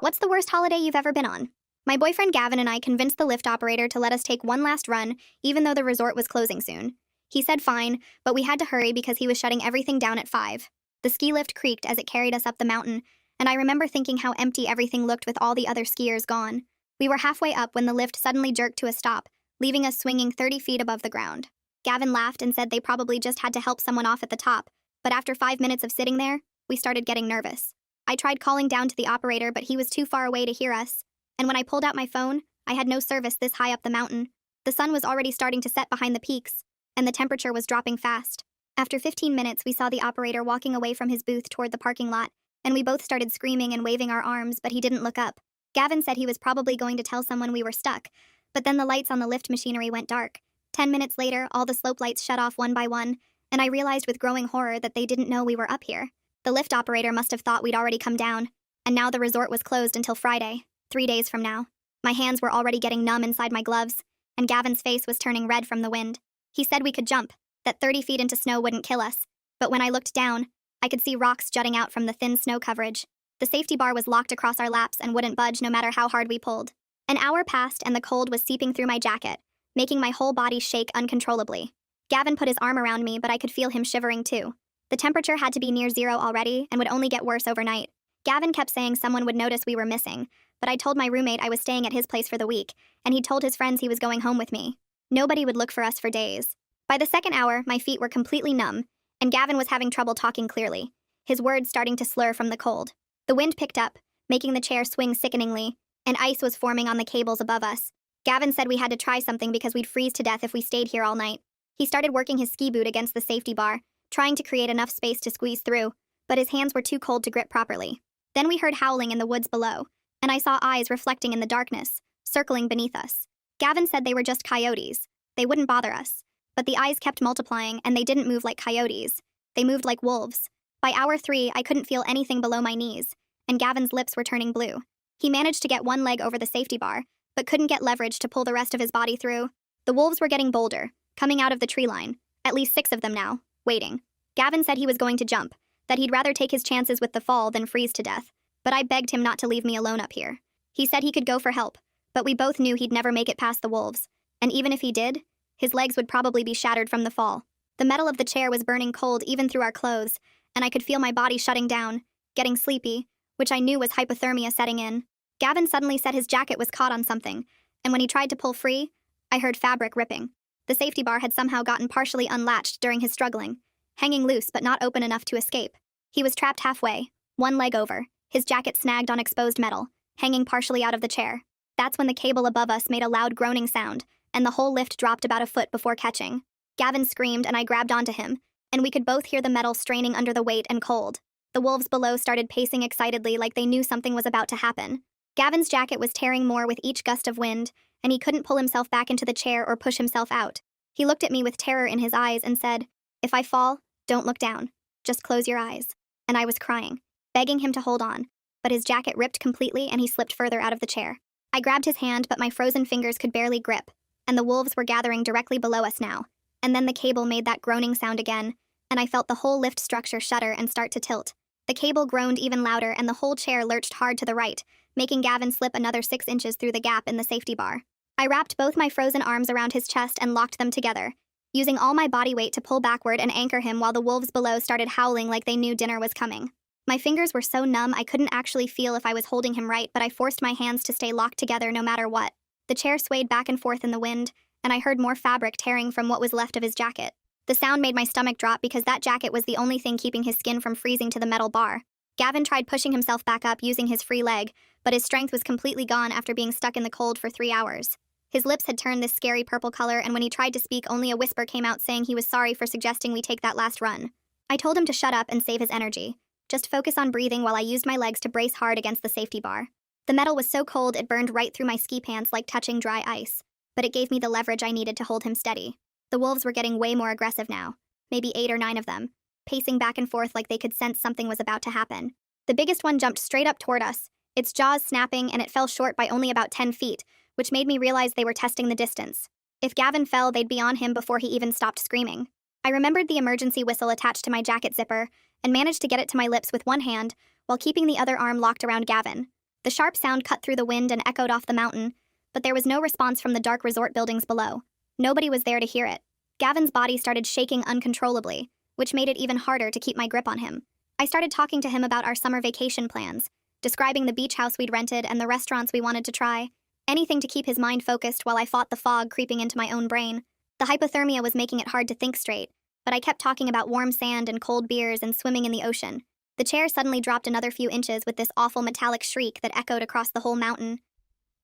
What's the worst holiday you've ever been on? My boyfriend Gavin and I convinced the lift operator to let us take one last run, even though the resort was closing soon. He said fine, but we had to hurry because he was shutting everything down at 5. The ski lift creaked as it carried us up the mountain, and I remember thinking how empty everything looked with all the other skiers gone. We were halfway up when the lift suddenly jerked to a stop, leaving us swinging 30 feet above the ground. Gavin laughed and said they probably just had to help someone off at the top, but after 5 minutes of sitting there, we started getting nervous. I tried calling down to the operator, but he was too far away to hear us. And when I pulled out my phone, I had no service this high up the mountain. The sun was already starting to set behind the peaks, and the temperature was dropping fast. After 15 minutes, we saw the operator walking away from his booth toward the parking lot, and we both started screaming and waving our arms, but he didn't look up. Gavin said he was probably going to tell someone we were stuck, but then the lights on the lift machinery went dark. 10 minutes later, all the slope lights shut off one by one, and I realized with growing horror that they didn't know we were up here. The lift operator must have thought we'd already come down, and now the resort was closed until Friday, 3 days from now. My hands were already getting numb inside my gloves, and Gavin's face was turning red from the wind. He said we could jump, that 30 feet into snow wouldn't kill us, but when I looked down, I could see rocks jutting out from the thin snow coverage. The safety bar was locked across our laps and wouldn't budge no matter how hard we pulled. An hour passed and the cold was seeping through my jacket, making my whole body shake uncontrollably. Gavin put his arm around me, but I could feel him shivering too. The temperature had to be near zero already and would only get worse overnight. Gavin kept saying someone would notice we were missing, but I told my roommate I was staying at his place for the week, and he told his friends he was going home with me. Nobody would look for us for days. By the second hour, my feet were completely numb, and Gavin was having trouble talking clearly, his words starting to slur from the cold. The wind picked up, making the chair swing sickeningly, and ice was forming on the cables above us. Gavin said we had to try something because we'd freeze to death if we stayed here all night. He started working his ski boot against the safety bar, trying to create enough space to squeeze through, but his hands were too cold to grip properly. Then we heard howling in the woods below, and I saw eyes reflecting in the darkness, circling beneath us. Gavin said they were just coyotes. They wouldn't bother us. But the eyes kept multiplying, and they didn't move like coyotes. They moved like wolves. By hour 3, I couldn't feel anything below my knees, and Gavin's lips were turning blue. He managed to get one leg over the safety bar, but couldn't get leverage to pull the rest of his body through. The wolves were getting bolder, coming out of the tree line, at least 6 of them now, waiting. Gavin said he was going to jump, that he'd rather take his chances with the fall than freeze to death, but I begged him not to leave me alone up here. He said he could go for help, but we both knew he'd never make it past the wolves, and even if he did, his legs would probably be shattered from the fall. The metal of the chair was burning cold even through our clothes, and I could feel my body shutting down, getting sleepy, which I knew was hypothermia setting in. Gavin suddenly said his jacket was caught on something, and when he tried to pull free, I heard fabric ripping. The safety bar had somehow gotten partially unlatched during his struggling, hanging loose but not open enough to escape. He was trapped halfway, one leg over, his jacket snagged on exposed metal, hanging partially out of the chair. That's when the cable above us made a loud groaning sound, and the whole lift dropped about a foot before catching. Gavin screamed and I grabbed onto him, and we could both hear the metal straining under the weight and cold. The wolves below started pacing excitedly like they knew something was about to happen. Gavin's jacket was tearing more with each gust of wind, and he couldn't pull himself back into the chair or push himself out. He looked at me with terror in his eyes and said, "If I fall, don't look down. Just close your eyes." And I was crying, begging him to hold on, but his jacket ripped completely and he slipped further out of the chair. I grabbed his hand, but my frozen fingers could barely grip, and the wolves were gathering directly below us now. And then the cable made that groaning sound again, and I felt the whole lift structure shudder and start to tilt. The cable groaned even louder and the whole chair lurched hard to the right, making Gavin slip another 6 inches through the gap in the safety bar. I wrapped both my frozen arms around his chest and locked them together, using all my body weight to pull backward and anchor him while the wolves below started howling like they knew dinner was coming. My fingers were so numb I couldn't actually feel if I was holding him right, but I forced my hands to stay locked together no matter what. The chair swayed back and forth in the wind, and I heard more fabric tearing from what was left of his jacket. The sound made my stomach drop because that jacket was the only thing keeping his skin from freezing to the metal bar. Gavin tried pushing himself back up using his free leg, but his strength was completely gone after being stuck in the cold for 3 hours. His lips had turned this scary purple color, and when he tried to speak, only a whisper came out saying he was sorry for suggesting we take that last run. I told him to shut up and save his energy. Just focus on breathing while I used my legs to brace hard against the safety bar. The metal was so cold it burned right through my ski pants like touching dry ice, but it gave me the leverage I needed to hold him steady. The wolves were getting way more aggressive now, maybe 8 or 9 of them, pacing back and forth like they could sense something was about to happen. The biggest one jumped straight up toward us, its jaws snapping, and it fell short by only about 10 feet, which made me realize they were testing the distance. If Gavin fell, they'd be on him before he even stopped screaming. I remembered the emergency whistle attached to my jacket zipper and managed to get it to my lips with one hand while keeping the other arm locked around Gavin. The sharp sound cut through the wind and echoed off the mountain, but there was no response from the dark resort buildings below. Nobody was there to hear it. Gavin's body started shaking uncontrollably, which made it even harder to keep my grip on him. I started talking to him about our summer vacation plans, describing the beach house we'd rented and the restaurants we wanted to try. Anything to keep his mind focused while I fought the fog creeping into my own brain. The hypothermia was making it hard to think straight, but I kept talking about warm sand and cold beers and swimming in the ocean. The chair suddenly dropped another few inches with this awful metallic shriek that echoed across the whole mountain.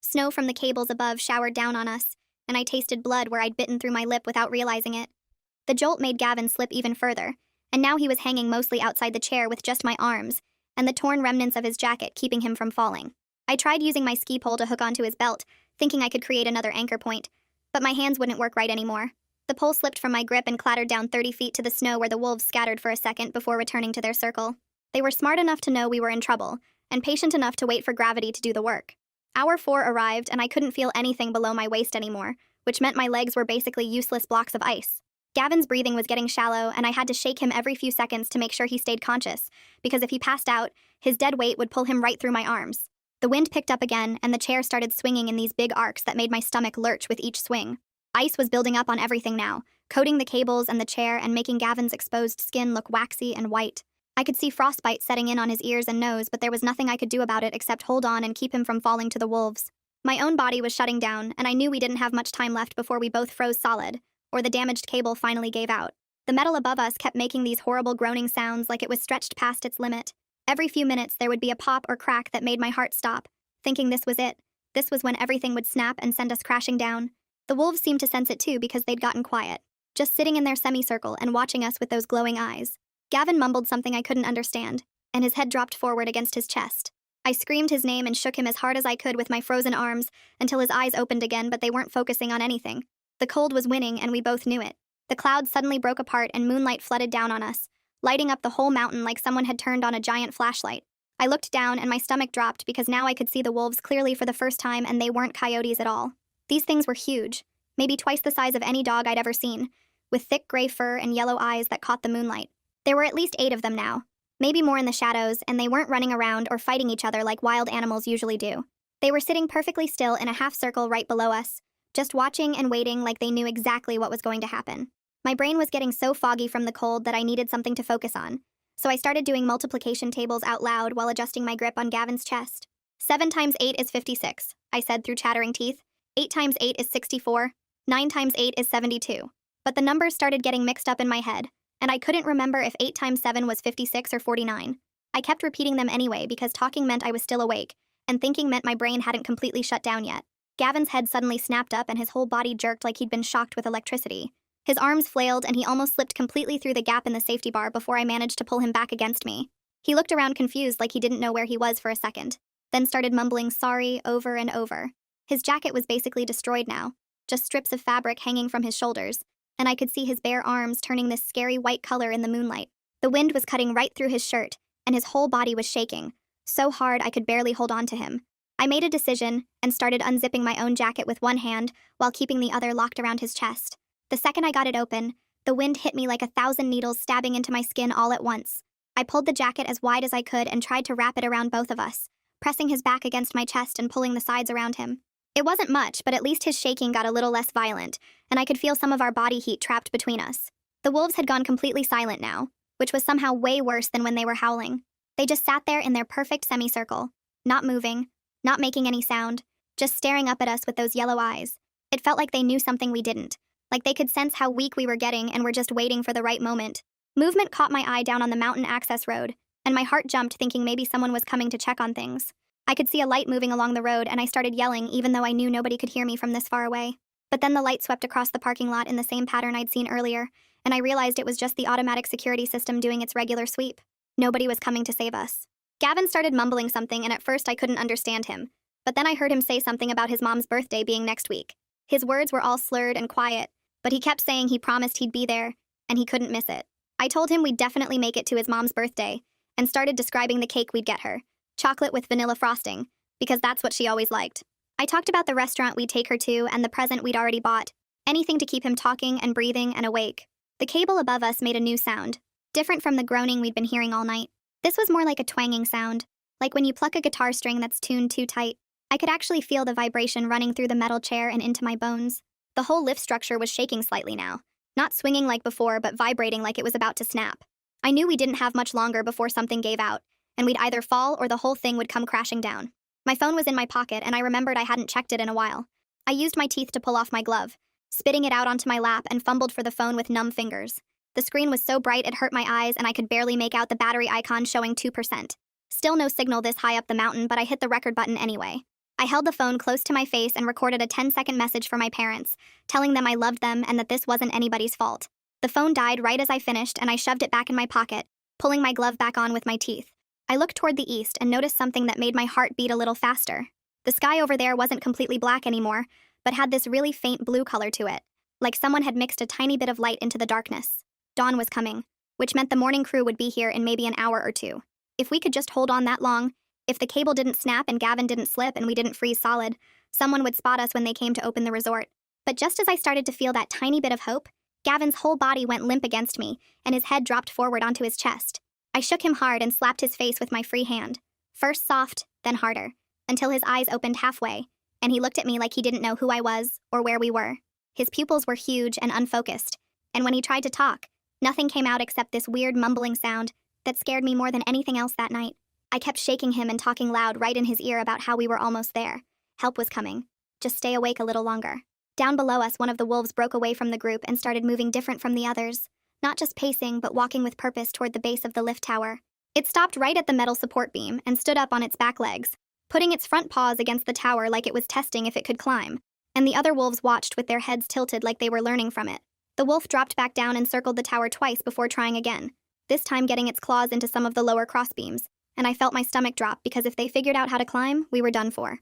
Snow from the cables above showered down on us, and I tasted blood where I'd bitten through my lip without realizing it. The jolt made Gavin slip even further, and now he was hanging mostly outside the chair with just my arms, and the torn remnants of his jacket keeping him from falling. I tried using my ski pole to hook onto his belt, thinking I could create another anchor point, but my hands wouldn't work right anymore. The pole slipped from my grip and clattered down 30 feet to the snow where the wolves scattered for a second before returning to their circle. They were smart enough to know we were in trouble, and patient enough to wait for gravity to do the work. Hour 4 arrived, and I couldn't feel anything below my waist anymore, which meant my legs were basically useless blocks of ice. Gavin's breathing was getting shallow, and I had to shake him every few seconds to make sure he stayed conscious, because if he passed out, his dead weight would pull him right through my arms. The wind picked up again, and the chair started swinging in these big arcs that made my stomach lurch with each swing. Ice was building up on everything now, coating the cables and the chair and making Gavin's exposed skin look waxy and white. I could see frostbite setting in on his ears and nose, but there was nothing I could do about it except hold on and keep him from falling to the wolves. My own body was shutting down, and I knew we didn't have much time left before we both froze solid, or the damaged cable finally gave out. The metal above us kept making these horrible groaning sounds like it was stretched past its limit. Every few minutes there would be a pop or crack that made my heart stop, thinking this was it. This was when everything would snap and send us crashing down. The wolves seemed to sense it too because they'd gotten quiet, just sitting in their semicircle and watching us with those glowing eyes. Gavin mumbled something I couldn't understand, and his head dropped forward against his chest. I screamed his name and shook him as hard as I could with my frozen arms until his eyes opened again, but they weren't focusing on anything. The cold was winning, and we both knew it. The clouds suddenly broke apart and moonlight flooded down on us, lighting up the whole mountain like someone had turned on a giant flashlight. I looked down and my stomach dropped because now I could see the wolves clearly for the first time, and they weren't coyotes at all. These things were huge, maybe twice the size of any dog I'd ever seen, with thick gray fur and yellow eyes that caught the moonlight. There were at least 8 of them now, maybe more in the shadows, and they weren't running around or fighting each other like wild animals usually do. They were sitting perfectly still in a half circle right below us, just watching and waiting like they knew exactly what was going to happen. My brain was getting so foggy from the cold that I needed something to focus on, so I started doing multiplication tables out loud while adjusting my grip on Gavin's chest. 7 times 8 is 56, I said through chattering teeth. 8 times 8 is 64. 9 times 8 is 72. But the numbers started getting mixed up in my head, and I couldn't remember if 8 times 7 was 56 or 49. I kept repeating them anyway because talking meant I was still awake, and thinking meant my brain hadn't completely shut down yet. Gavin's head suddenly snapped up and his whole body jerked like he'd been shocked with electricity. His arms flailed and he almost slipped completely through the gap in the safety bar before I managed to pull him back against me. He looked around confused like he didn't know where he was for a second, then started mumbling sorry over and over. His jacket was basically destroyed now, just strips of fabric hanging from his shoulders, and I could see his bare arms turning this scary white color in the moonlight. The wind was cutting right through his shirt, and his whole body was shaking, so hard I could barely hold on to him. I made a decision and started unzipping my own jacket with one hand while keeping the other locked around his chest. The second I got it open, the wind hit me like 1,000 needles stabbing into my skin all at once. I pulled the jacket as wide as I could and tried to wrap it around both of us, pressing his back against my chest and pulling the sides around him. It wasn't much, but at least his shaking got a little less violent, and I could feel some of our body heat trapped between us. The wolves had gone completely silent now, which was somehow way worse than when they were howling. They just sat there in their perfect semicircle, not moving, not making any sound, just staring up at us with those yellow eyes. It felt like they knew something we didn't, like they could sense how weak we were getting and were just waiting for the right moment. Movement caught my eye down on the mountain access road, and my heart jumped thinking maybe someone was coming to check on things. I could see a light moving along the road, and I started yelling even though I knew nobody could hear me from this far away. But then the light swept across the parking lot in the same pattern I'd seen earlier, and I realized it was just the automatic security system doing its regular sweep. Nobody was coming to save us. Gavin started mumbling something, and at first I couldn't understand him. But then I heard him say something about his mom's birthday being next week. His words were all slurred and quiet, but he kept saying he promised he'd be there, and he couldn't miss it. I told him we'd definitely make it to his mom's birthday, and started describing the cake we'd get her. Chocolate with vanilla frosting, because that's what she always liked. I talked about the restaurant we'd take her to and the present we'd already bought, anything to keep him talking and breathing and awake. The cable above us made a new sound, different from the groaning we'd been hearing all night. This was more like a twanging sound, like when you pluck a guitar string that's tuned too tight. I could actually feel the vibration running through the metal chair and into my bones. The whole lift structure was shaking slightly now, not swinging like before, but vibrating like it was about to snap. I knew we didn't have much longer before something gave out, and we'd either fall or the whole thing would come crashing down. My phone was in my pocket, and I remembered I hadn't checked it in a while. I used my teeth to pull off my glove, spitting it out onto my lap, and fumbled for the phone with numb fingers. The screen was so bright it hurt my eyes, and I could barely make out the battery icon showing 2%. Still no signal this high up the mountain, but I hit the record button anyway. I held the phone close to my face and recorded a 10-second message for my parents, telling them I loved them and that this wasn't anybody's fault. The phone died right as I finished, and I shoved it back in my pocket, pulling my glove back on with my teeth. I looked toward the east and noticed something that made my heart beat a little faster. The sky over there wasn't completely black anymore, but had this really faint blue color to it, like someone had mixed a tiny bit of light into the darkness. Dawn was coming, which meant the morning crew would be here in maybe an hour or two. If we could just hold on that long, if the cable didn't snap and Gavin didn't slip and we didn't freeze solid, someone would spot us when they came to open the resort. But just as I started to feel that tiny bit of hope, Gavin's whole body went limp against me, and his head dropped forward onto his chest. I shook him hard and slapped his face with my free hand. First soft, then harder, until his eyes opened halfway, and he looked at me like he didn't know who I was or where we were. His pupils were huge and unfocused, and when he tried to talk, nothing came out except this weird mumbling sound that scared me more than anything else that night. I kept shaking him and talking loud right in his ear about how we were almost there. Help was coming. Just stay awake a little longer. Down below us, one of the wolves broke away from the group and started moving different from the others. Not just pacing, but walking with purpose toward the base of the lift tower. It stopped right at the metal support beam and stood up on its back legs, putting its front paws against the tower like it was testing if it could climb, and the other wolves watched with their heads tilted like they were learning from it. The wolf dropped back down and circled the tower twice before trying again, this time getting its claws into some of the lower crossbeams, and I felt my stomach drop because if they figured out how to climb, we were done for.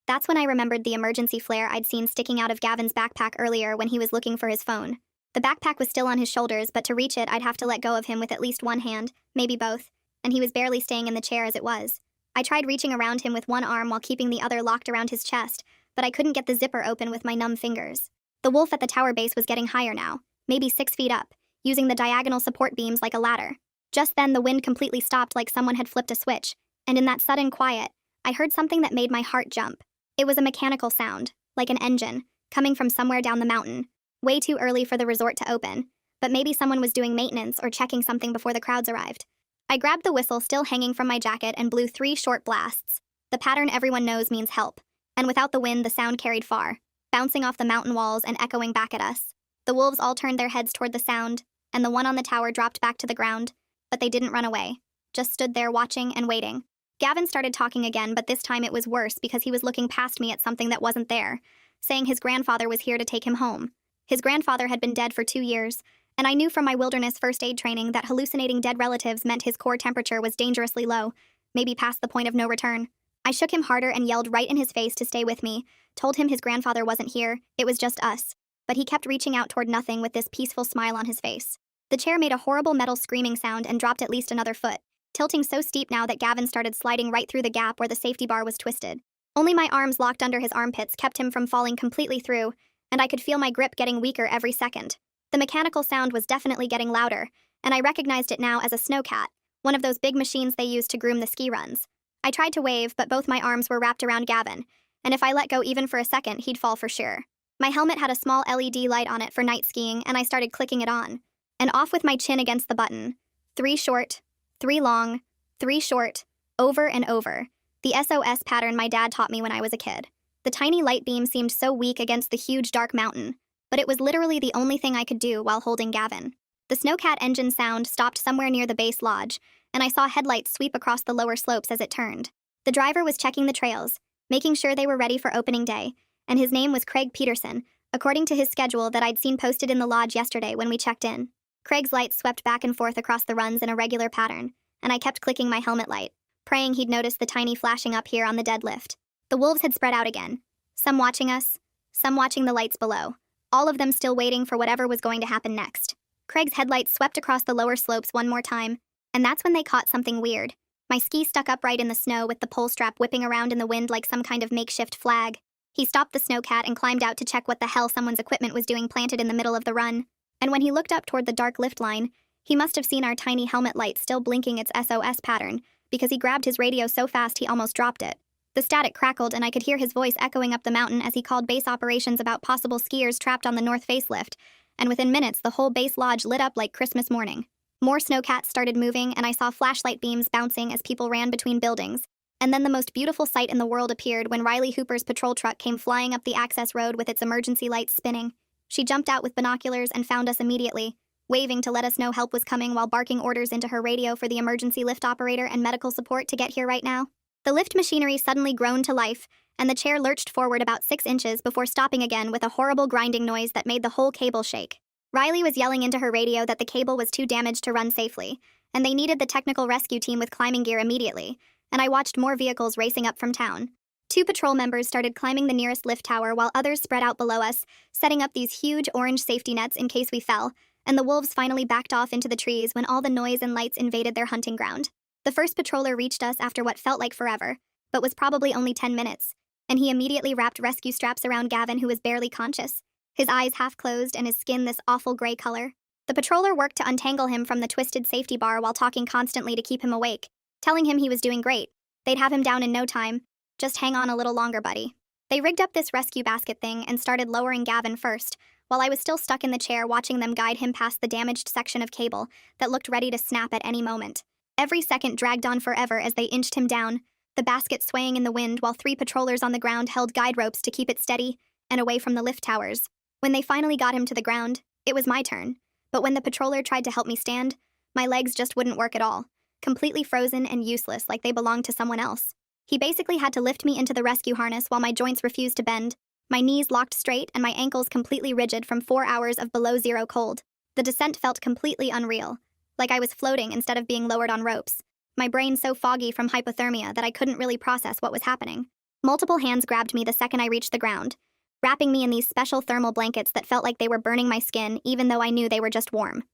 That's when I remembered the emergency flare I'd seen sticking out of Gavin's backpack earlier when he was looking for his phone. The backpack was still on his shoulders, but to reach it, I'd have to let go of him with at least one hand, maybe both, and he was barely staying in the chair as it was. I tried reaching around him with one arm while keeping the other locked around his chest, but I couldn't get the zipper open with my numb fingers. The wolf at the tower base was getting higher now, maybe 6 feet up, using the diagonal support beams like a ladder. Just then, the wind completely stopped like someone had flipped a switch, and in that sudden quiet, I heard something that made my heart jump. It was a mechanical sound, like an engine, coming from somewhere down the mountain. Way too early for the resort to open, but maybe someone was doing maintenance or checking something before the crowds arrived. I grabbed the whistle still hanging from my jacket and blew 3 short blasts. The pattern everyone knows means help, and without the wind, the sound carried far, bouncing off the mountain walls and echoing back at us. The wolves all turned their heads toward the sound, and the one on the tower dropped back to the ground, but they didn't run away, just stood there watching and waiting. Gavin started talking again, but this time it was worse because he was looking past me at something that wasn't there, saying his grandfather was here to take him home. His grandfather had been dead for 2 years, and I knew from my wilderness first aid training that hallucinating dead relatives meant his core temperature was dangerously low, maybe past the point of no return. I shook him harder and yelled right in his face to stay with me, told him his grandfather wasn't here, it was just us, but he kept reaching out toward nothing with this peaceful smile on his face. The chair made a horrible metal screaming sound and dropped at least another foot, tilting so steep now that Gavin started sliding right through the gap where the safety bar was twisted. Only my arms locked under his armpits kept him from falling completely through, and I could feel my grip getting weaker every second. The mechanical sound was definitely getting louder, and I recognized it now as a snowcat, one of those big machines they use to groom the ski runs. I tried to wave, but both my arms were wrapped around Gavin, and if I let go even for a second, he'd fall for sure. My helmet had a small LED light on it for night skiing, and I started clicking it on. And off with my chin against the button. 3 short, 3 long, 3 short, over and over. The SOS pattern my dad taught me when I was a kid. The tiny light beam seemed so weak against the huge dark mountain, but it was literally the only thing I could do while holding Gavin. The snowcat engine sound stopped somewhere near the base lodge, and I saw headlights sweep across the lower slopes as it turned. The driver was checking the trails, making sure they were ready for opening day, and his name was Craig Peterson, according to his schedule that I'd seen posted in the lodge yesterday when we checked in. Craig's lights swept back and forth across the runs in a regular pattern, and I kept clicking my helmet light, praying he'd notice the tiny flashing up here on the deadlift. The wolves had spread out again, some watching us, some watching the lights below, all of them still waiting for whatever was going to happen next. Craig's headlights swept across the lower slopes one more time, and that's when they caught something weird. My ski stuck upright in the snow with the pole strap whipping around in the wind like some kind of makeshift flag. He stopped the snowcat and climbed out to check what the hell someone's equipment was doing planted in the middle of the run. And when he looked up toward the dark lift line, he must have seen our tiny helmet light still blinking its SOS pattern, because he grabbed his radio so fast he almost dropped it. The static crackled, and I could hear his voice echoing up the mountain as he called base operations about possible skiers trapped on the North Face lift, and within minutes the whole base lodge lit up like Christmas morning. More snowcats started moving, and I saw flashlight beams bouncing as people ran between buildings. And then the most beautiful sight in the world appeared when Riley Hooper's patrol truck came flying up the access road with its emergency lights spinning. She jumped out with binoculars and found us immediately, waving to let us know help was coming while barking orders into her radio for the emergency lift operator and medical support to get here right now. The lift machinery suddenly groaned to life, and the chair lurched forward about 6 inches before stopping again with a horrible grinding noise that made the whole cable shake. Riley was yelling into her radio that the cable was too damaged to run safely, and they needed the technical rescue team with climbing gear immediately, and I watched more vehicles racing up from town. 2 patrol members started climbing the nearest lift tower while others spread out below us, setting up these huge orange safety nets in case we fell, and the wolves finally backed off into the trees when all the noise and lights invaded their hunting ground. The first patroller reached us after what felt like forever, but was probably only 10 minutes, and he immediately wrapped rescue straps around Gavin, who was barely conscious, his eyes half closed and his skin this awful gray color. The patroller worked to untangle him from the twisted safety bar while talking constantly to keep him awake, telling him he was doing great. They'd have him down in no time. Just hang on a little longer, buddy. They rigged up this rescue basket thing and started lowering Gavin first, while I was still stuck in the chair watching them guide him past the damaged section of cable that looked ready to snap at any moment. Every second dragged on forever as they inched him down, the basket swaying in the wind while 3 patrollers on the ground held guide ropes to keep it steady and away from the lift towers. When they finally got him to the ground, it was my turn. But when the patroller tried to help me stand, my legs just wouldn't work at all, completely frozen and useless like they belonged to someone else. He basically had to lift me into the rescue harness while my joints refused to bend, my knees locked straight and my ankles completely rigid from 4 hours of below-zero cold. The descent felt completely unreal, like I was floating instead of being lowered on ropes, my brain so foggy from hypothermia that I couldn't really process what was happening. Multiple hands grabbed me the second I reached the ground, wrapping me in these special thermal blankets that felt like they were burning my skin even though I knew they were just warm.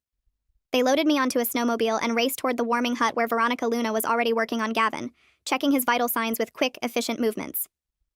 They loaded me onto a snowmobile and raced toward the warming hut where Veronica Luna was already working on Gavin, checking his vital signs with quick, efficient movements.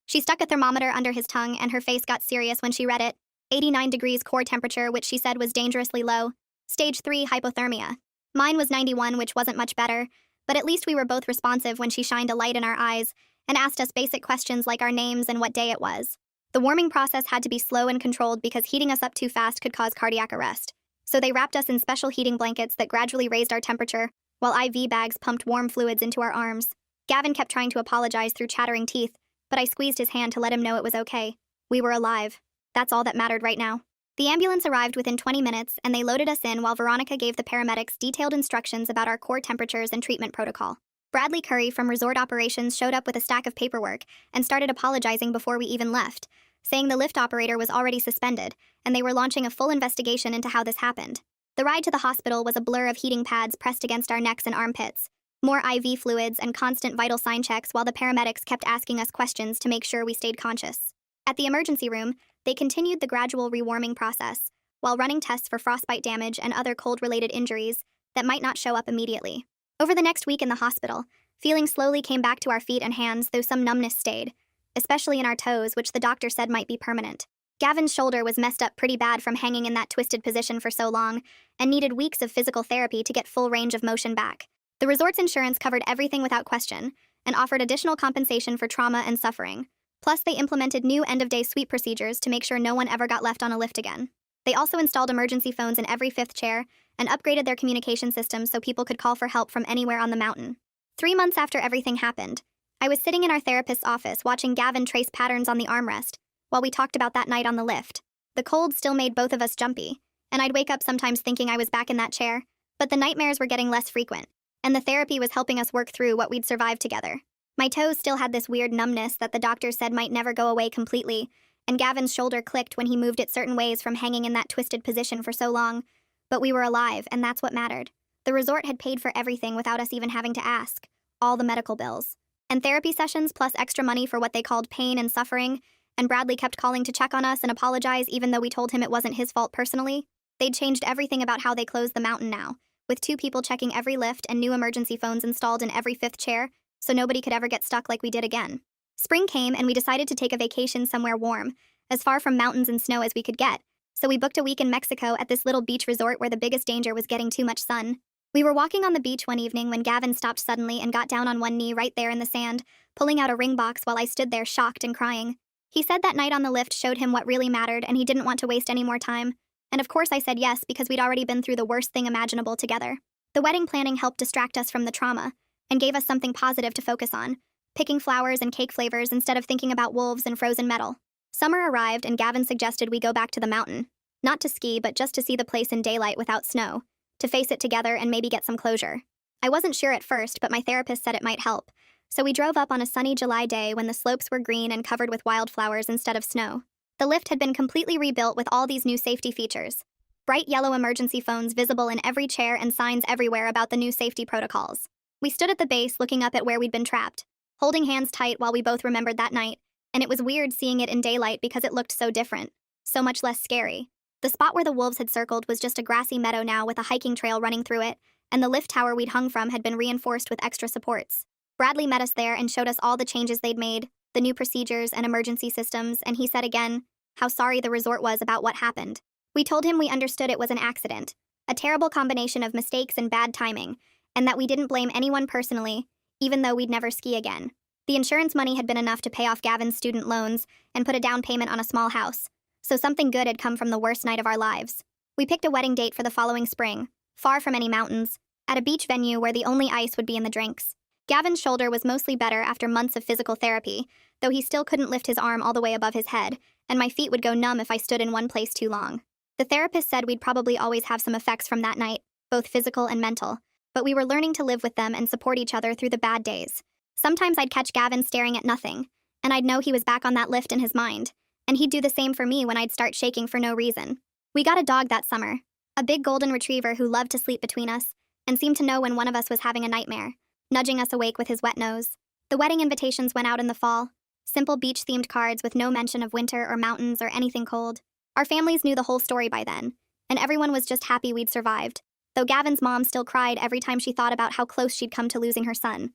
She stuck a thermometer under his tongue and her face got serious when she read it. 89 degrees core temperature, which she said was dangerously low. Stage 3 hypothermia. Mine was 91, which wasn't much better, but at least we were both responsive when she shined a light in our eyes and asked us basic questions like our names and what day it was. The warming process had to be slow and controlled because heating us up too fast could cause cardiac arrest. So they wrapped us in special heating blankets that gradually raised our temperature, while IV bags pumped warm fluids into our arms. Gavin kept trying to apologize through chattering teeth, but I squeezed his hand to let him know it was okay. We were alive. That's all that mattered right now. The ambulance arrived within 20 minutes, and they loaded us in while Veronica gave the paramedics detailed instructions about our core temperatures and treatment protocol. Bradley Curry from Resort Operations showed up with a stack of paperwork and started apologizing before we even left, saying the lift operator was already suspended, and they were launching a full investigation into how this happened. The ride to the hospital was a blur of heating pads pressed against our necks and armpits, more IV fluids, and constant vital sign checks while the paramedics kept asking us questions to make sure we stayed conscious. At the emergency room, they continued the gradual rewarming process, while running tests for frostbite damage and other cold-related injuries that might not show up immediately. Over the next week in the hospital, feeling slowly came back to our feet and hands, though some numbness stayed, especially in our toes, which the doctor said might be permanent. Gavin's shoulder was messed up pretty bad from hanging in that twisted position for so long, and needed weeks of physical therapy to get full range of motion back. The resort's insurance covered everything without question, and offered additional compensation for trauma and suffering. Plus, they implemented new end-of-day sweep procedures to make sure no one ever got left on a lift again. They also installed emergency phones in every 5th chair, and upgraded their communication systems so people could call for help from anywhere on the mountain. 3 months after everything happened, I was sitting in our therapist's office watching Gavin trace patterns on the armrest, while we talked about that night on the lift. The cold still made both of us jumpy, and I'd wake up sometimes thinking I was back in that chair, but the nightmares were getting less frequent, and the therapy was helping us work through what we'd survived together. My toes still had this weird numbness that the doctor said might never go away completely, and Gavin's shoulder clicked when he moved it certain ways from hanging in that twisted position for so long. But we were alive, and that's what mattered. The resort had paid for everything without us even having to ask. All the medical bills. And therapy sessions plus extra money for what they called pain and suffering, and Bradley kept calling to check on us and apologize even though we told him it wasn't his fault personally. They'd changed everything about how they closed the mountain now, with 2 people checking every lift and new emergency phones installed in every 5th chair, so nobody could ever get stuck like we did again. Spring came and we decided to take a vacation somewhere warm, as far from mountains and snow as we could get. So we booked a week in Mexico at this little beach resort where the biggest danger was getting too much sun. We were walking on the beach one evening when Gavin stopped suddenly and got down on one knee right there in the sand, pulling out a ring box while I stood there shocked and crying. He said that night on the lift showed him what really mattered and he didn't want to waste any more time. And of course I said yes because we'd already been through the worst thing imaginable together. The wedding planning helped distract us from the trauma and gave us something positive to focus on, picking flowers and cake flavors instead of thinking about wolves and frozen metal. Summer arrived and Gavin suggested we go back to the mountain. Not to ski, but just to see the place in daylight without snow, to face it together and maybe get some closure. I wasn't sure at first, but my therapist said it might help. So we drove up on a sunny July day when the slopes were green and covered with wildflowers instead of snow. The lift had been completely rebuilt with all these new safety features. Bright yellow emergency phones visible in every chair and signs everywhere about the new safety protocols. We stood at the base looking up at where we'd been trapped, holding hands tight while we both remembered that night, and it was weird seeing it in daylight because it looked so different, so much less scary. The spot where the wolves had circled was just a grassy meadow now with a hiking trail running through it, and the lift tower we'd hung from had been reinforced with extra supports. Bradley met us there and showed us all the changes they'd made, the new procedures and emergency systems, and he said again how sorry the resort was about what happened. We told him we understood it was an accident, a terrible combination of mistakes and bad timing, and that we didn't blame anyone personally, even though we'd never ski again. The insurance money had been enough to pay off Gavin's student loans and put a down payment on a small house, so something good had come from the worst night of our lives. We picked a wedding date for the following spring, far from any mountains, at a beach venue where the only ice would be in the drinks. Gavin's shoulder was mostly better after months of physical therapy, though he still couldn't lift his arm all the way above his head, and my feet would go numb if I stood in one place too long. The therapist said we'd probably always have some effects from that night, both physical and mental, but we were learning to live with them and support each other through the bad days. Sometimes I'd catch Gavin staring at nothing, and I'd know he was back on that lift in his mind, and he'd do the same for me when I'd start shaking for no reason. We got a dog that summer, a big golden retriever who loved to sleep between us, and seemed to know when one of us was having a nightmare, nudging us awake with his wet nose. The wedding invitations went out in the fall, simple beach-themed cards with no mention of winter or mountains or anything cold. Our families knew the whole story by then, and everyone was just happy we'd survived, though Gavin's mom still cried every time she thought about how close she'd come to losing her son.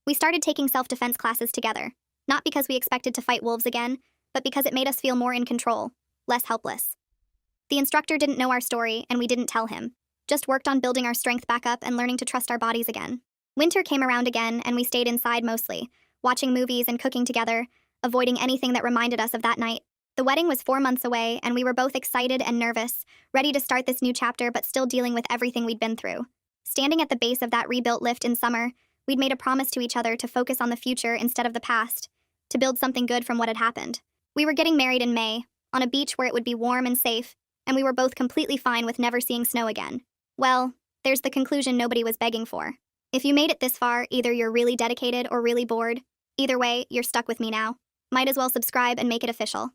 We started taking self-defense classes together, not because we expected to fight wolves again, but because it made us feel more in control, less helpless. The instructor didn't know our story, and we didn't tell him, just worked on building our strength back up and learning to trust our bodies again. Winter came around again, and we stayed inside mostly, watching movies and cooking together, avoiding anything that reminded us of that night. The wedding was 4 months away, and we were both excited and nervous, ready to start this new chapter but still dealing with everything we'd been through. Standing at the base of that rebuilt lift in summer, we'd made a promise to each other to focus on the future instead of the past, to build something good from what had happened. We were getting married in May, on a beach where it would be warm and safe, and we were both completely fine with never seeing snow again. Well, there's the conclusion nobody was begging for. If you made it this far, either you're really dedicated or really bored. Either way, you're stuck with me now. Might as well subscribe and make it official.